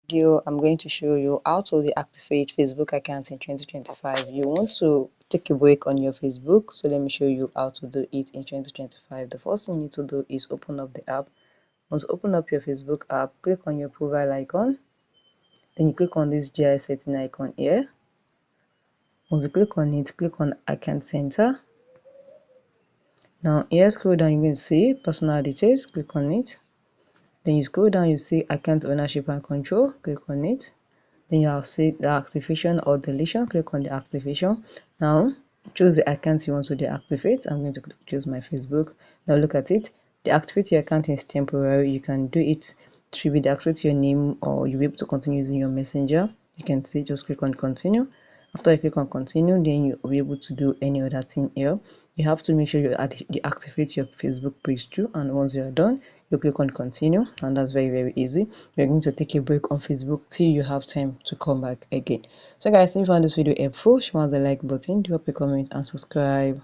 video, I'm going to show you how to deactivate Facebook accounts in 2025. You want to take a break on your Facebook, so let me show you how to do it in 2025. The first thing you need to do is open up the app. Once you open up your Facebook app, click on your profile icon, then you click on this GI setting icon here. Once you click on it, click on account center. Now here, scroll down, you're going to see personal details. Click on it. Then you scroll down, you see account ownership and control. Click on it. Then you have said the activation or deletion. Click on the activation. Now choose the account you want to deactivate. I'm going to choose my Facebook. Now look at it. Deactivate your account is temporary. You can do it to be deactivate your name, or you'll be able to continue using your messenger. You can see, just click on continue. After you click on continue, then you'll be able to do any other thing here. You have to make sure you deactivate your Facebook page too, and once you are done, you click on continue, and that's very easy. You're going to take a break on Facebook till you have time to come back again. So guys, if you found this video helpful, smash the like button, drop a comment and subscribe.